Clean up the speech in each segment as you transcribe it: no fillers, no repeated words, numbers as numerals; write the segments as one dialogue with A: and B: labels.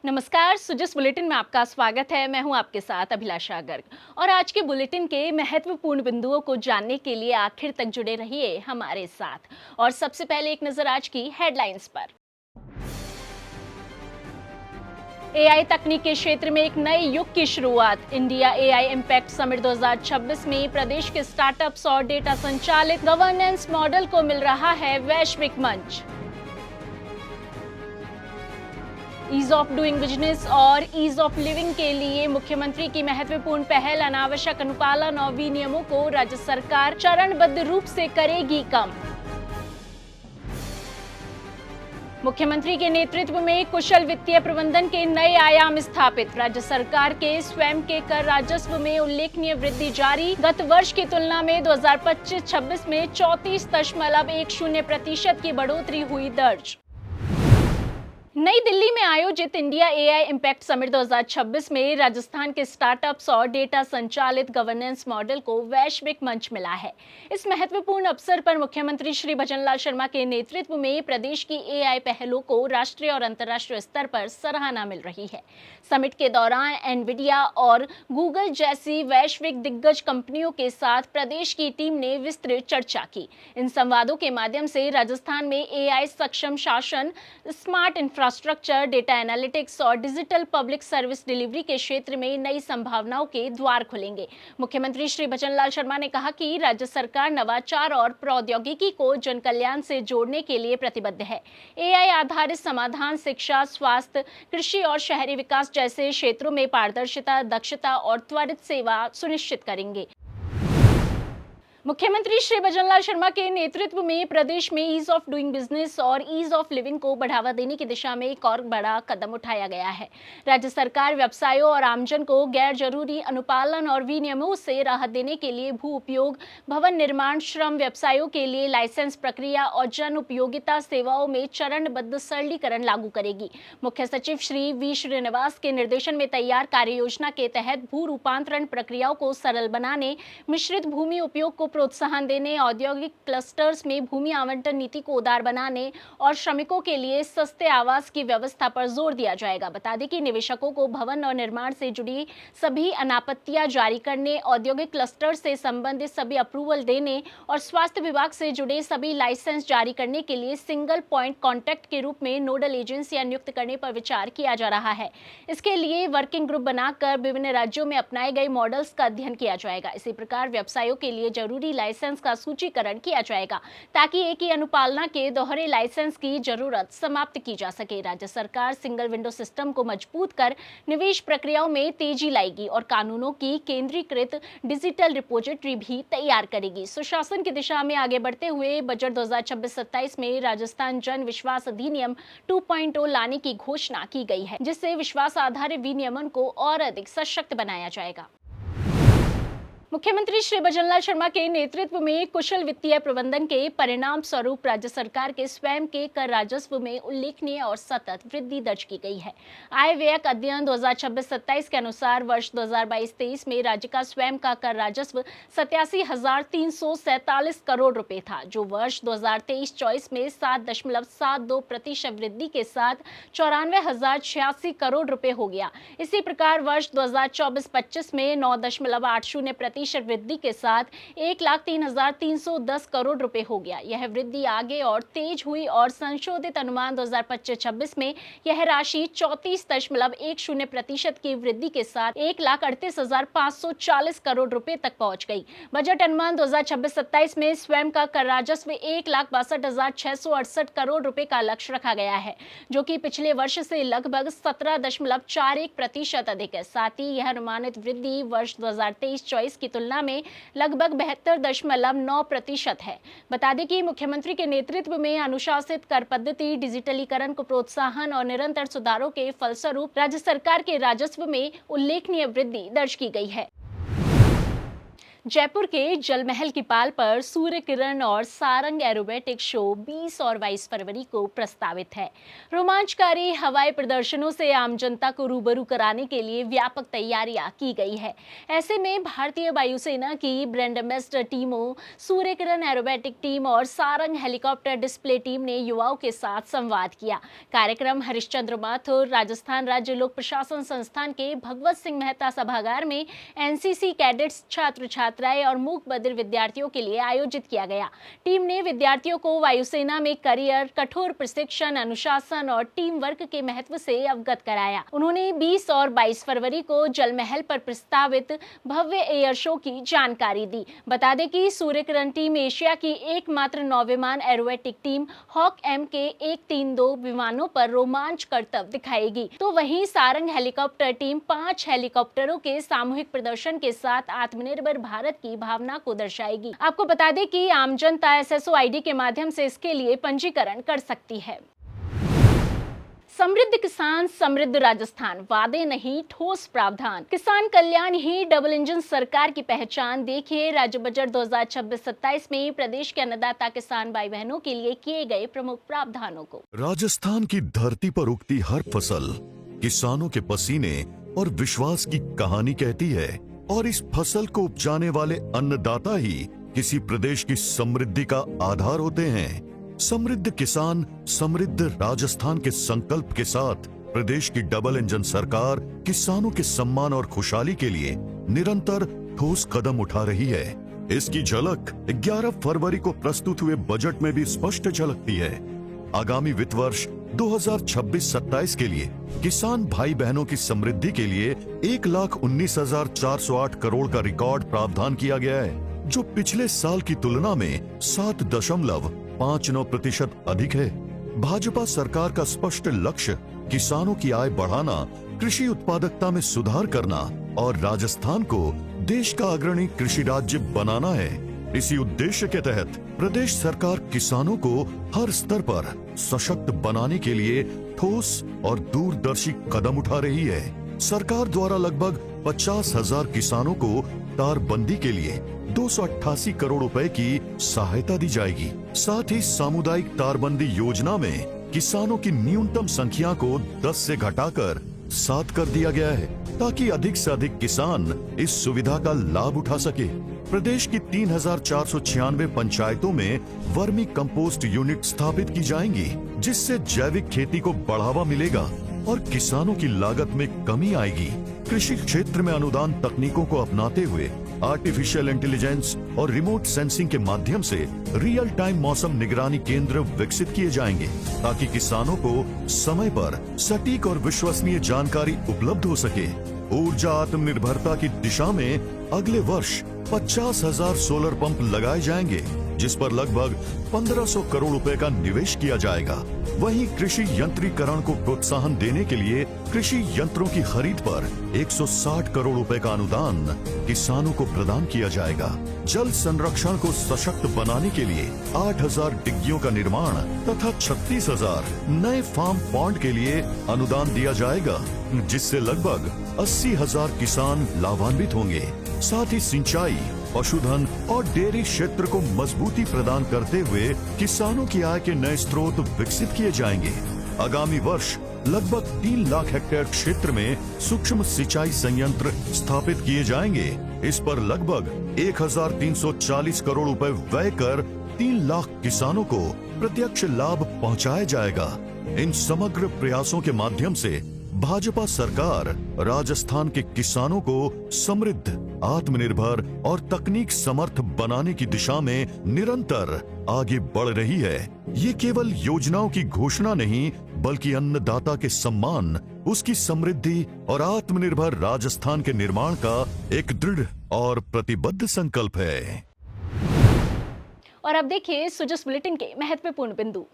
A: नमस्कार, सुजस बुलेटिन में आपका स्वागत है। मैं हूं आपके साथ अभिलाषा गर्ग और आज के बुलेटिन के महत्वपूर्ण बिंदुओं को जानने के लिए आखिर तक जुड़े रहिए हमारे साथ। और सबसे पहले एक नजर आज की हेडलाइंस पर। एआई तकनीक के क्षेत्र में एक नए युग की शुरुआत। इंडिया एआई इम्पैक्ट समिट 2026 में प्रदेश के स्टार्टअप्स और डेटा संचालित गवर्नेंस मॉडल को मिल रहा है वैश्विक मंच। ईज ऑफ डूइंग बिजनेस और ईज ऑफ लिविंग के लिए मुख्यमंत्री की महत्वपूर्ण पहल। अनावश्यक अनुपालन और विनियमों को राज्य सरकार चरणबद्ध रूप से करेगी कम। मुख्यमंत्री के नेतृत्व में कुशल वित्तीय प्रबंधन के नए आयाम स्थापित। राज्य सरकार के स्वयं के कर राजस्व में उल्लेखनीय वृद्धि जारी। गत वर्ष की तुलना में 2025-26 में 34.10% की बढ़ोतरी हुई दर्ज। नई दिल्ली में आयोजित इंडिया एआई इम्पैक्ट समिट 2026 में राजस्थान के स्टार्टअप्स और डेटा संचालित गवर्नेंस मॉडल को वैश्विक मंच मिला है। इस महत्वपूर्ण अवसर पर मुख्यमंत्री श्री भजनलाल शर्मा के नेतृत्व में प्रदेश की एआई पहलों को राष्ट्रीय और अंतर्राष्ट्रीय स्तर पर सराहना मिल रही है। समिट के दौरान एनवीडिया और गूगल जैसी वैश्विक दिग्गज कंपनियों के साथ प्रदेश की टीम ने विस्तृत चर्चा की। इन संवादों के माध्यम से राजस्थान में एआई सक्षम शासन, स्मार्ट इंफ्रास्ट्रक्चर, डेटा एनालिटिक्स और डिजिटल पब्लिक सर्विस डिलीवरी के क्षेत्र में नई संभावनाओं के द्वार खुलेंगे। मुख्यमंत्री श्री भजनलाल शर्मा ने कहा कि राज्य सरकार नवाचार और प्रौद्योगिकी को जन कल्याण से जोड़ने के लिए प्रतिबद्ध है। एआई आधारित समाधान शिक्षा, स्वास्थ्य, कृषि और शहरी विकास जैसे क्षेत्रों में पारदर्शिता, दक्षता और त्वरित सेवा सुनिश्चित करेंगे। मुख्यमंत्री श्री भजनलाल शर्मा के नेतृत्व में प्रदेश में ईज ऑफ डूइंग बिजनेस और ईज ऑफ लिविंग को बढ़ावा देने की दिशा में एक और बड़ा कदम उठाया गया है। राज्य सरकार व्यवसायों और आमजन को गैर जरूरी अनुपालन और विनियमों से राहत देने के लिए भू उपयोग, भवन निर्माण, श्रम व्यवसायों के लिए लाइसेंस प्रक्रिया और जन उपयोगिता सेवाओं में चरणबद्ध सरलीकरण लागू करेगी। मुख्य सचिव श्री वी श्रीनिवास के निर्देशन में तैयार कार्य योजना के तहत भू रूपांतरण प्रक्रियाओं को सरल बनाने, मिश्रित भूमि उपयोग को प्रोत्साहन देने, औद्योगिक क्लस्टर्स में भूमि आवंटन नीति को उदार बनाने और श्रमिकों के लिए सस्ते आवास की व्यवस्था पर जोर दिया जाएगा। बता दें कि निवेशकों को भवन और निर्माण से जुड़ी सभी अनापत्तियां जारी करने, औद्योगिक क्लस्टर से संबंधित सभी अप्रूवल देने और स्वास्थ्य विभाग से जुड़े सभी लाइसेंस जारी करने के लिए सिंगल पॉइंट कॉन्टैक्ट के रूप में नोडल एजेंसियां नियुक्त करने पर विचार किया जा रहा है। इसके लिए वर्किंग ग्रुप बनाकर विभिन्न राज्यों में अपनाए गए मॉडल्स का अध्ययन किया जाएगा। इसी प्रकार व्यवसायों के लिए जरूरी लाइसेंस का सूचीकरण किया जाएगा ताकि एक ही अनुपालना के दोहरे लाइसेंस की जरूरत समाप्त की जा सके। राज्य सरकार सिंगल विंडो सिस्टम को मजबूत कर निवेश प्रक्रियाओं में तेजी लाएगी और कानूनों की केंद्रीकृत डिजिटल रिपोजिटरी भी तैयार करेगी। सुशासन की दिशा में आगे बढ़ते हुए बजट 2026-27 में राजस्थान जन विश्वास अधिनियम 2.0 लाने की घोषणा की गई है, जिससे विश्वास आधारित विनियमन को और अधिक सशक्त बनाया जाएगा। मुख्यमंत्री श्री भजनलाल शर्मा के नेतृत्व में कुशल वित्तीय प्रबंधन के परिणाम स्वरूप राज्य सरकार के स्वयं के कर राजस्व में उल्लेखनीय और सतत वृद्धि दर्ज की गई है। आय व्यय अध्ययन 2026-27 के अनुसार वर्ष 2022-23 में राज्य का स्वयं का कर राजस्व 87,347 करोड़ रुपए था, जो वर्ष 2023-24 में 7.72% वृद्धि के साथ 94,086 करोड़ रुपए हो गया। इसी प्रकार वर्ष 2024-25 में 9.80% वृद्धि के साथ 1,03,310 करोड़ रुपए हो गया। यह वृद्धि आगे और तेज हुई और संशोधित अनुमान 2025-26 में यह राशि 34.10% की वृद्धि के साथ 1,38,540 करोड़ रुपए तक पहुंच गई। बजट अनुमान 2026-27 में स्वयं का कर राजस्व 1,62,668 करोड़ रुपए का लक्ष्य रखा गया है, जो कि पिछले वर्ष से लगभग 17.41% अधिक है। साथ ही यह अनुमानित वृद्धि वर्ष 2023-24 की तुलना में लगभग 72.9% है। बता दें कि मुख्यमंत्री के नेतृत्व में अनुशासित कर पद्धति, डिजिटलीकरण को प्रोत्साहन और निरंतर सुधारों के फलस्वरूप राज्य सरकार के राजस्व में उल्लेखनीय वृद्धि दर्ज की गई है। जयपुर के जलमहल की पाल पर सूर्य किरण और सारंग एरोबेटिक शो 20 और 22 फरवरी को प्रस्तावित है। रोमांचकारी हवाई प्रदर्शनों से आम जनता को रूबरू कराने के लिए व्यापक तैयारियां की गई है। ऐसे में भारतीय वायुसेना की ब्रांड एम्बेसडर टीमों, सूर्य किरण एरोबेटिक टीम और सारंग हेलीकॉप्टर डिस्प्ले टीम ने युवाओं के साथ संवाद किया। कार्यक्रम हरिश्चंद्र माथुर राजस्थान राज्य लोक प्रशासन संस्थान के भगवत सिंह मेहता सभागार में एनसीसी कैडेट्स, छात्र छात्राएं और मूक बधिर विद्यार्थियों के लिए आयोजित किया गया। टीम ने विद्यार्थियों को वायुसेना में करियर, कठोर प्रशिक्षण, अनुशासन और टीम वर्क के महत्व से अवगत कराया। उन्होंने 20 और 22 फरवरी को जलमहल पर प्रस्तावित भव्य एयर शो की जानकारी दी। बता दें कि सूर्य किरण टीम एशिया की एकमात्र नौविमान एरोबेटिक टीम हॉक एम के 132 विमानों पर रोमांच करतब दिखाएगी, तो वहीं सारंग हेलीकॉप्टर टीम 5 हेलीकॉप्टरों के सामूहिक प्रदर्शन के साथ आत्मनिर्भर भारत की भावना को दर्शाएगी। आपको बता दें कि आम जनता एसएसओ आईडी के माध्यम से इसके लिए पंजीकरण कर सकती है। समृद्ध किसान, समृद्ध राजस्थान, वादे नहीं ठोस प्रावधान। किसान कल्याण ही डबल इंजन सरकार की पहचान। देखिए राज्य बजट 2026-27 में प्रदेश के अन्नदाता किसान भाई बहनों के लिए किए गए प्रमुख प्रावधानों को।
B: राजस्थान की धरती पर उगती हर फसल किसानों के पसीने और विश्वास की कहानी कहती है, और इस फसल को उपजाने वाले अन्नदाता ही किसी प्रदेश की समृद्धि का आधार होते हैं। समृद्ध किसान, समृद्ध राजस्थान के संकल्प के साथ प्रदेश की डबल इंजन सरकार किसानों के सम्मान और खुशहाली के लिए निरंतर ठोस कदम उठा रही है। इसकी झलक 11 फरवरी को प्रस्तुत हुए बजट में भी स्पष्ट झलकती है। आगामी वित्त वर्ष 2026-27 के लिए किसान भाई बहनों की समृद्धि के लिए 1,19,408 करोड़ का रिकॉर्ड प्रावधान किया गया है, जो पिछले साल की तुलना में 7.59% अधिक है। भाजपा सरकार का स्पष्ट लक्ष्य किसानों की आय बढ़ाना, कृषि उत्पादकता में सुधार करना और राजस्थान को देश का अग्रणी कृषि राज्य बनाना है। इसी उद्देश्य के तहत प्रदेश सरकार किसानों को हर स्तर पर सशक्त बनाने के लिए ठोस और दूरदर्शी कदम उठा रही है। सरकार द्वारा लगभग 50,000 किसानों को तारबंदी के लिए 288 करोड़ रुपए की सहायता दी जाएगी। साथ ही सामुदायिक तारबंदी योजना में किसानों की न्यूनतम संख्या को 10 से घटाकर 7 कर दिया गया है, ताकि अधिक से अधिक किसान इस सुविधा का लाभ उठा सके। प्रदेश की 3,496 पंचायतों में वर्मी कंपोस्ट यूनिट स्थापित की जाएंगी, जिससे जैविक खेती को बढ़ावा मिलेगा और किसानों की लागत में कमी आएगी। कृषि क्षेत्र में अनुदान तकनीकों को अपनाते हुए आर्टिफिशियल इंटेलिजेंस और रिमोट सेंसिंग के माध्यम से रियल टाइम मौसम निगरानी केंद्र विकसित किए जाएंगे, ताकि किसानों को समय पर सटीक और विश्वसनीय जानकारी उपलब्ध हो सके। ऊर्जा आत्मनिर्भरता की दिशा में अगले वर्ष 50,000 सोलर पंप लगाए जाएंगे, जिस पर लगभग 1,500 करोड़ रुपए का निवेश किया जाएगा। वहीं कृषि यंत्रीकरण को प्रोत्साहन देने के लिए कृषि यंत्रों की खरीद पर 160 करोड़ रुपए का अनुदान किसानों को प्रदान किया जाएगा। जल संरक्षण को सशक्त बनाने के लिए 8,000 डिग्गियों का निर्माण तथा 36,000 नए फार्म पॉन्ड के लिए अनुदान दिया जाएगा, जिससे लगभग 80,000 किसान लाभान्वित होंगे। साथ ही सिंचाई, पशुधन और डेयरी क्षेत्र को मजबूती प्रदान करते हुए किसानों की आय के नए स्रोत विकसित किए जाएंगे। आगामी वर्ष लगभग 3 लाख हेक्टेयर क्षेत्र में सूक्ष्म सिंचाई संयंत्र स्थापित किए जाएंगे। इस पर लगभग 1,340 करोड़ रुपए व्यय कर 3 लाख किसानों को प्रत्यक्ष लाभ पहुंचाया जाएगा। इन समग्र प्रयासों के माध्यम से भाजपा सरकार राजस्थान के किसानों को समृद्ध, आत्मनिर्भर और तकनीक समर्थ बनाने की दिशा में निरंतर आगे बढ़ रही है। ये केवल योजनाओं की घोषणा नहीं, बल्कि अन्नदाता के सम्मान, उसकी समृद्धि और आत्मनिर्भर राजस्थान के निर्माण का एक दृढ़ और प्रतिबद्ध संकल्प है।
A: और अब देखिए सुजस बुलेटिन के महत्वपूर्ण बिंदु।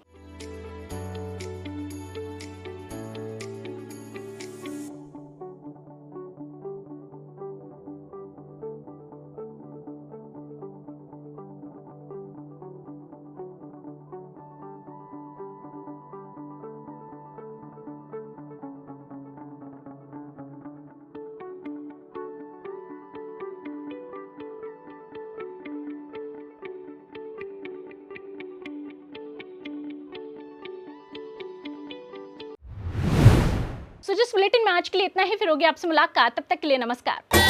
A: जिस बुलेटिन में आज के लिए इतना ही, फिर होगी आपसे मुलाकात, तब तक के लिए नमस्कार।